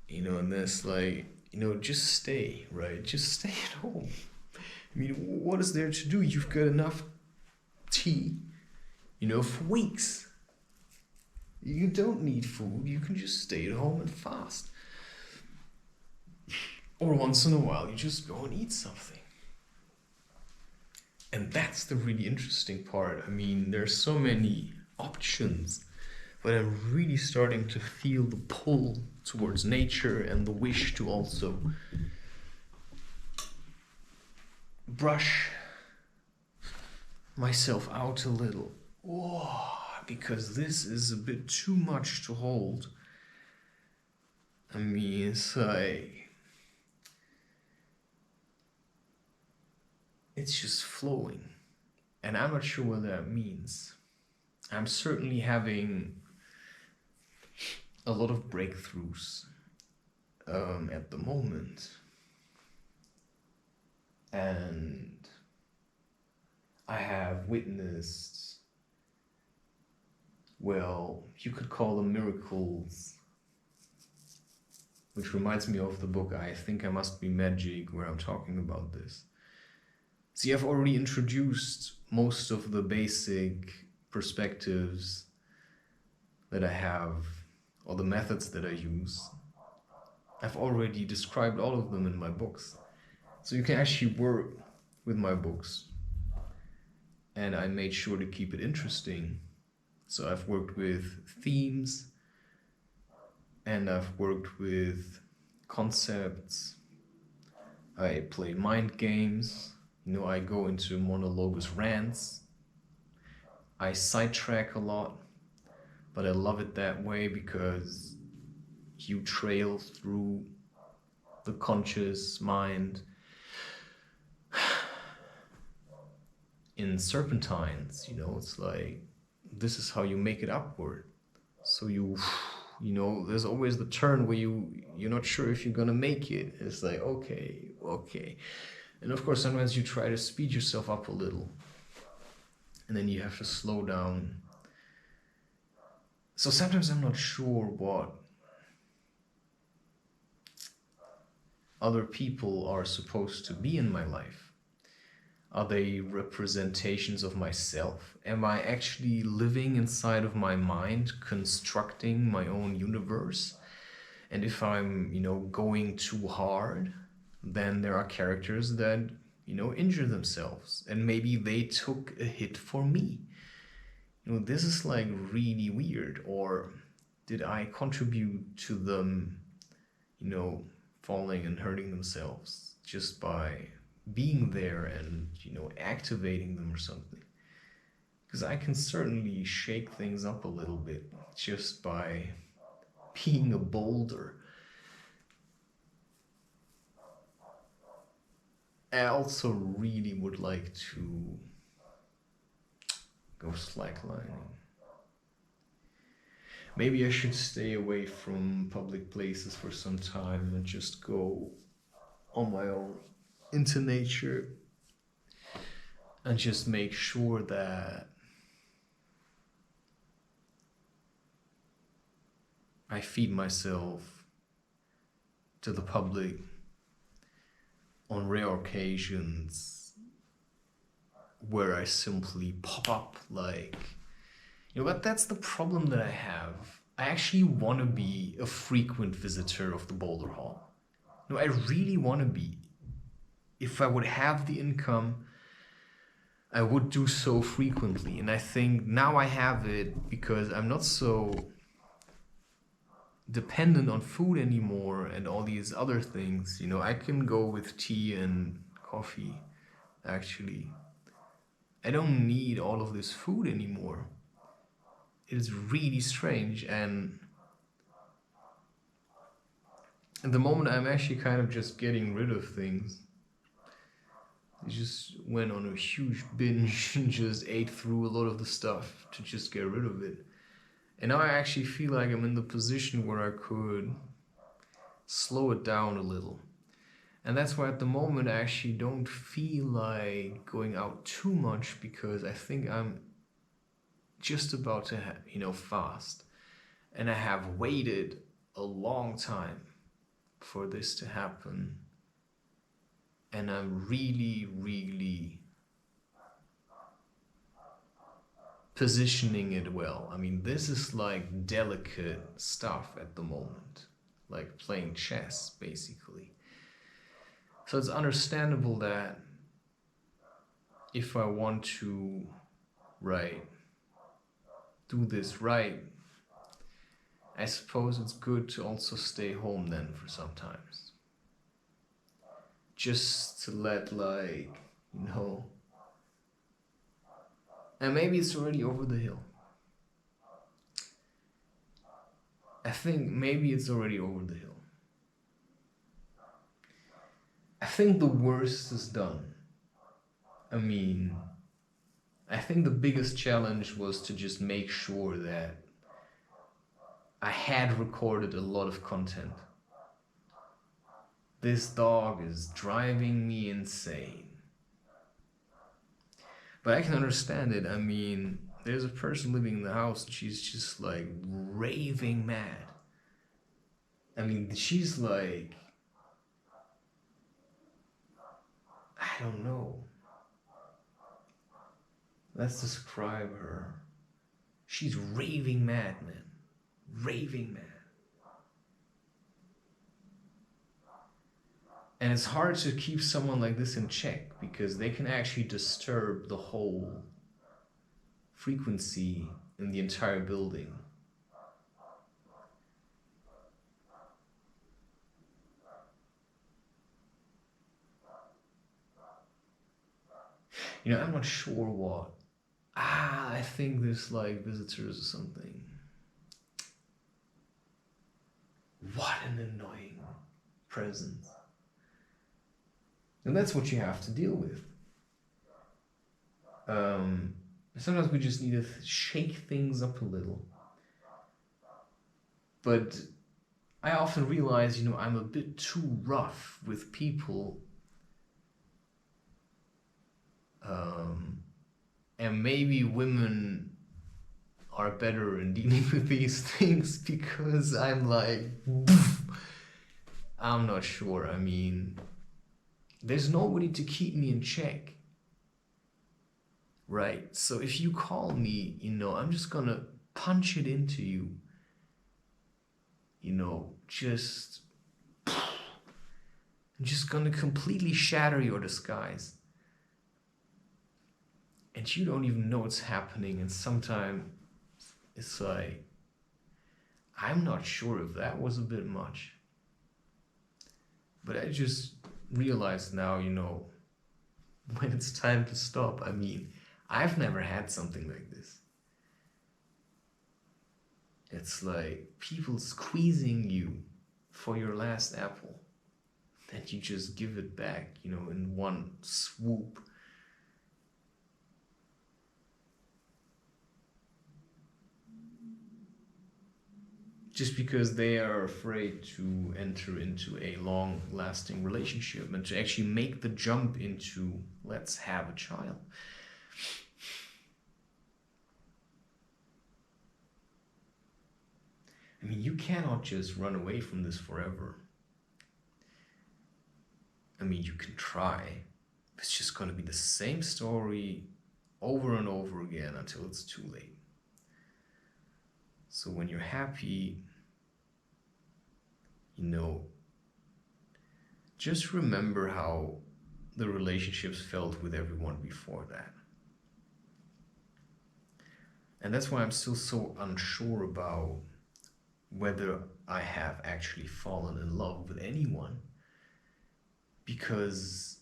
you know, and there's like, you know, just stay, right? Just stay at home. I mean, what is there to do? You've got enough tea, you know, for weeks. You don't need food. You can just stay at home and fast. Or once in a while, you just go and eat something. And that's the really interesting part. I mean, there's so many options, but I'm really starting to feel the pull towards nature and the wish to also brush myself out a little. Whoa, because this is a bit too much to hold. I mean, it's like, it's just flowing. And I'm not sure what that means. I'm certainly having a lot of breakthroughs at the moment. And I have witnessed, well, you could call them miracles, which reminds me of the book I Think I Must Be Magic, where I'm talking about this. See, I've already introduced most of the basic perspectives that I have, or the methods that I use. I've already described all of them in my books. So you can actually work with my books. And I made sure to keep it interesting. So I've worked with themes, and I've worked with concepts. I play mind games. You know, I go into monologuous rants. I sidetrack a lot, but I love it that way because you trail through the conscious mind in serpentines. You know, it's like, this is how you make it upward. So you know, there's always the turn where you're not sure if you're gonna make it. It's like, okay. And of course, sometimes you try to speed yourself up a little, and then you have to slow down. So sometimes I'm not sure what other people are supposed to be in my life. Are they representations of myself? Am I actually living inside of my mind, constructing my own universe? And if I'm, you know, going too hard, then there are characters that, you know, injure themselves. And maybe they took a hit for me. You know, this is like really weird. Or did I contribute to them, you know, falling and hurting themselves just by being there and, you know, activating them or something? Because I can certainly shake things up a little bit just by being a boulder. I also really would like to go slacklining. maybe I should stay away from public places for some time and just go on my own into nature and just make sure that I feed myself to the public on rare occasions where I simply pop up like, but that's the problem that I have. I actually want to be a frequent visitor of the Boulder Hall. I really want to be. If I would have the income, I would do so frequently. And I think now I have it because I'm not so dependent on food anymore and all these other things. I can go with tea and coffee, actually. I don't need all of this food anymore. It is really strange, and at the moment I'm actually kind of just getting rid of things. I just went on a huge binge and just ate through a lot of the stuff to just get rid of it. And now I actually feel like I'm in the position where I could slow it down a little. And that's why at the moment I actually don't feel like going out too much, because I think I'm just about to fast. And I have waited a long time for this to happen. And I'm really, really positioning it well. I mean, this is like delicate stuff at the moment, like playing chess, basically. So it's understandable that if I want to, do this right, I suppose it's good to also stay home then for sometimes. Just to let and maybe it's already over the hill. I think maybe it's already over the hill. I think the worst is done. I mean, I think the biggest challenge was to just make sure that I had recorded a lot of content. This dog is driving me insane. But I can understand it. I mean, there's a person living in the house and she's just like raving mad. I mean, she's like, I don't know. Let's describe her. She's raving mad, man. Raving mad. And it's hard to keep someone like this in check because they can actually disturb the whole frequency in the entire building. I'm not sure what. I think there's like visitors or something. What an annoying presence. And that's what you have to deal with. Sometimes we just need to shake things up a little. But I often realize, I'm a bit too rough with people. And maybe women are better in dealing with these things because I'm like, I'm not sure. I mean, there's nobody to keep me in check. Right? So if you call me, I'm just gonna punch it into you. I'm just gonna completely shatter your disguise. And you don't even know what's happening. And sometimes it's like, I'm not sure if that was a bit much. But I just realized now, when it's time to stop. I mean, I've never had something like this. It's like people squeezing you for your last apple. And you just give it back, in one swoop. just because they are afraid to enter into a long-lasting relationship and to actually make the jump into let's have a child. I mean, you cannot just run away from this forever. I mean, you can try. It's just going to be the same story over and over again until it's too late. So when you're happy, just remember how the relationships felt with everyone before that. And that's why I'm still so unsure about whether I have actually fallen in love with anyone, because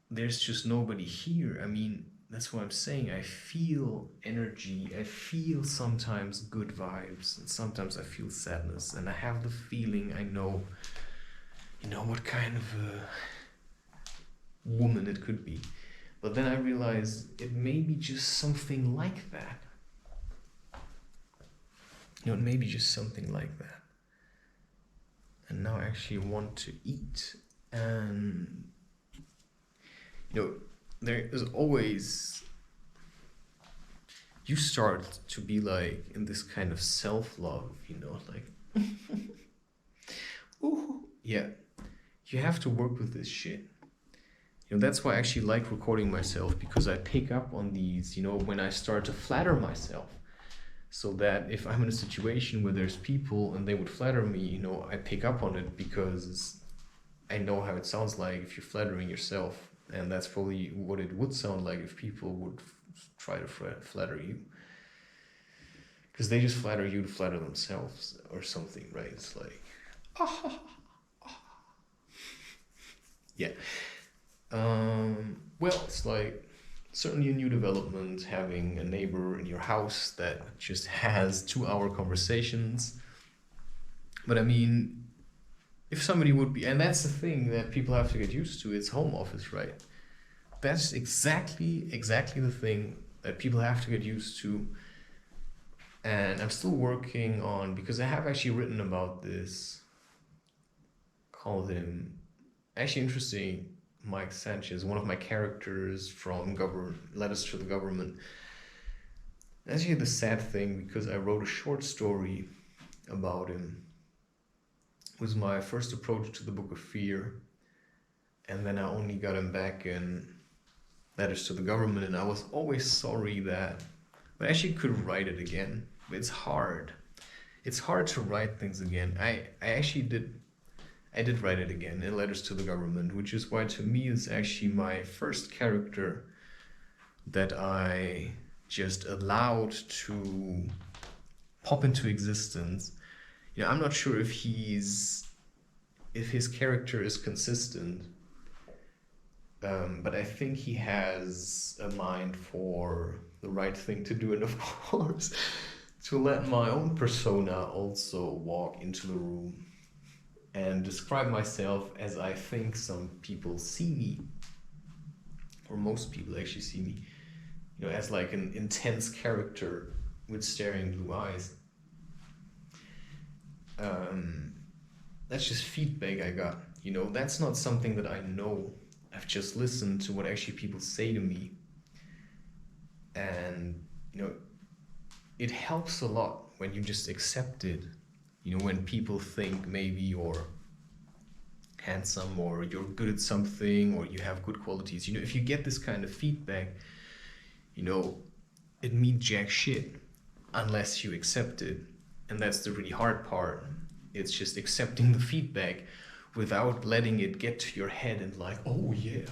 there's just nobody here. I mean, that's what I'm saying. I feel energy. I feel sometimes good vibes, and sometimes I feel sadness. And I have the feeling I know, what kind of a woman it could be. But then I realize it may be just something like that. It may be just something like that. And now I actually want to eat. And there is always, you start to be like in this kind of self-love, like, ooh, yeah, you have to work with this shit. That's why I actually like recording myself, because I pick up on these, when I start to flatter myself. So that if I'm in a situation where there's people and they would flatter me, I pick up on it, because I know how it sounds like if you're flattering yourself. And that's probably what it would sound like if people would try to flatter you. Because they just flatter you to flatter themselves or something, right? It's like, yeah. Well, it's like certainly a new development, having a neighbor in your house that just has 2-hour conversations. But I mean, if somebody would be, and that's the thing that people have to get used to, it's home office, right? That's exactly the thing that people have to get used to. And I'm still working on, because I have actually written about this, called him, actually interesting, Mike Sanchez, one of my characters from Letters to the Government. Actually the sad thing, because I wrote a short story about him. It was my first approach to the Book of Fear, and then I only got him back in Letters to the Government, and I was always sorry that I actually could write it again. It's hard. It's hard to write things again. I did write it again in Letters to the Government, which is why to me it's actually my first character that I just allowed to pop into existence. I'm not sure if his character is consistent, but I think he has a mind for the right thing to do, and of course to let my own persona also walk into the room and describe myself as I think some people see me, or most people actually see me, as like an intense character with staring blue eyes. That's just feedback I got. That's not something that I know. I've just listened to what actually people say to me, and it helps a lot when you just accept it. When people think maybe you're handsome, or you're good at something, or you have good qualities, if you get this kind of feedback, it means jack shit unless you accept it. And that's the really hard part. It's just accepting the feedback without letting it get to your head and like, oh yeah,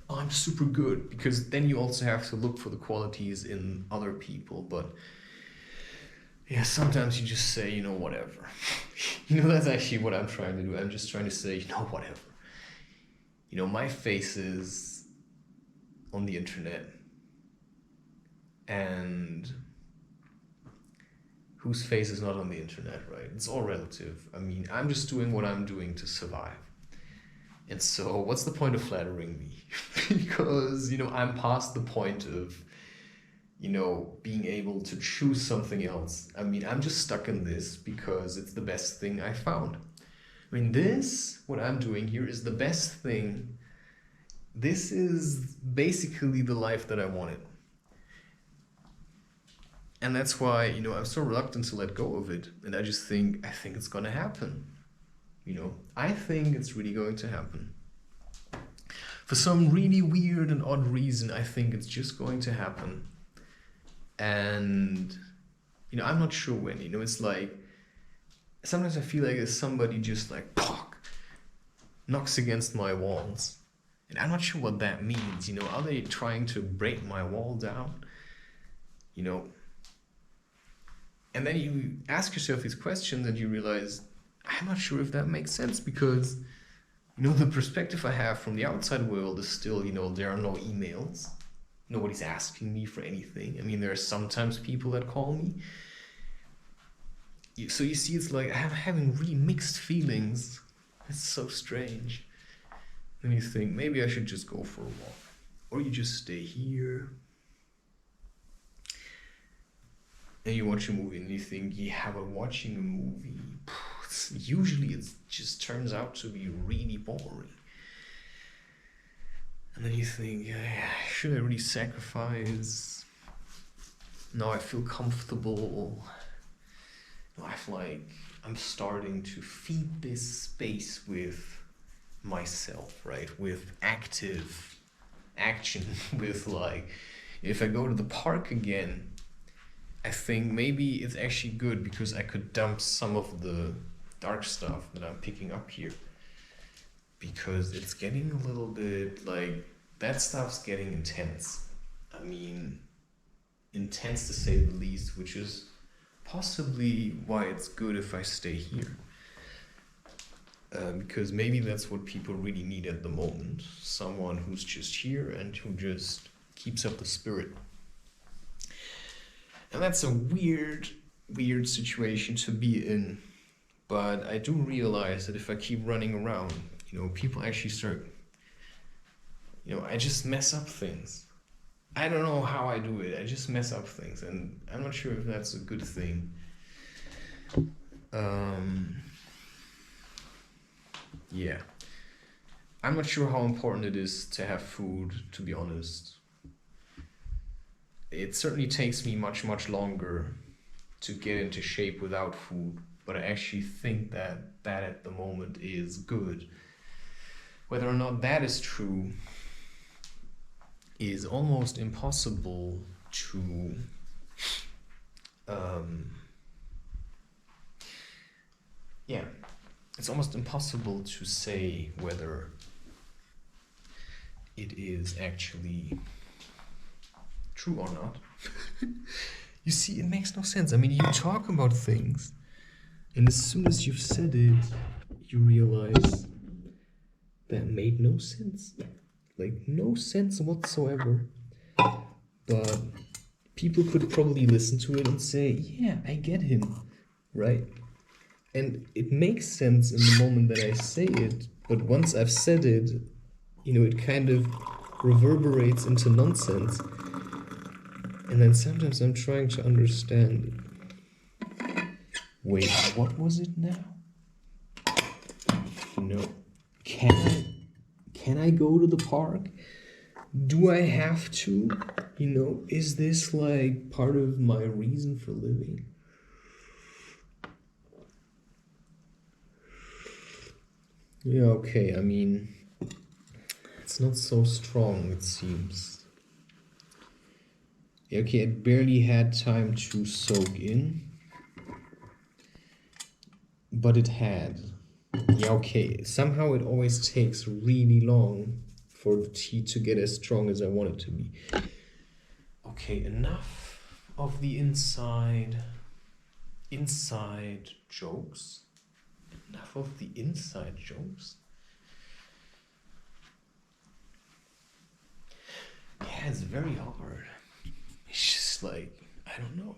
I'm super good. Because then you also have to look for the qualities in other people. But yeah, sometimes you just say, whatever. That's actually what I'm trying to do. I'm just trying to say, whatever. My face is on the internet. And whose face is not on the internet, right? It's all relative. I mean, I'm just doing what I'm doing to survive. And so what's the point of flattering me? Because, I'm past the point of, you know, being able to choose something else. I mean, I'm just stuck in this because it's the best thing I found. I mean, this, what I'm doing here, is the best thing. This is basically the life that I wanted. And that's why, you know, I'm so reluctant to let go of it. And I think it's gonna happen. You know, I think it's really going to happen. For some really weird and odd reason, I think it's just going to happen. And, you know, I'm not sure when. You know, it's like, sometimes I feel like there's somebody just like, pock, knocks against my walls. And I'm not sure what that means. You know, are they trying to break my wall down? You know, and then you ask yourself these questions and you realize, I'm not sure if that makes sense, because, you know, the perspective I have from the outside world is still, you know, there are no emails. Nobody's asking me for anything. I mean, there are sometimes people that call me. So you see, it's like I'm having really mixed feelings. It's so strange. Then you think, maybe I should just go for a walk. Or you just stay here. And you watch a movie and you think, yeah, but watching a movie, usually it just turns out to be really boring. And then you think, yeah, should I really sacrifice? No, I feel comfortable. No, I feel like I'm starting to feed this space with myself, right? With active action, with like, if I go to the park again, I think maybe it's actually good because I could dump some of the dark stuff that I'm picking up here. Because it's getting a little bit like, that stuff's getting intense. I mean, intense to say the least, which is possibly why it's good if I stay here. Because maybe that's what people really need at the moment. Someone who's just here and who just keeps up the spirit. And that's a weird situation to be in. But I do realize that if I keep running around, you know, people actually start, you know, I just mess up things. I don't know how I do it. I just mess up things. And I'm not sure if that's a good thing. Yeah. I'm not sure how important it is to have food, to be honest. It certainly takes me much longer to get into shape without food, but I actually think that at the moment is good. Whether or not that is true is almost impossible to it's almost impossible to say whether it is actually true or not. You see, it makes no sense. I mean, you talk about things, and as soon as you've said it, you realize that made no sense. Like, no sense whatsoever. But people could probably listen to it and say, yeah, I get him, right? And it makes sense in the moment that I say it, but once I've said it, you know, it kind of reverberates into nonsense. And then sometimes I'm trying to understand it. Wait, what was it now? No. Can I go to the park? Do I have to? You know, is this like part of my reason for living? Yeah, okay, I mean, it's not so strong, it seems. Okay, it barely had time to soak in, but it had. Yeah, okay, somehow it always takes really long for the tea to get as strong as I want it to be. Okay, enough of the inside jokes. Enough of the inside jokes. Yeah, it's very hard. It's just like, I don't know.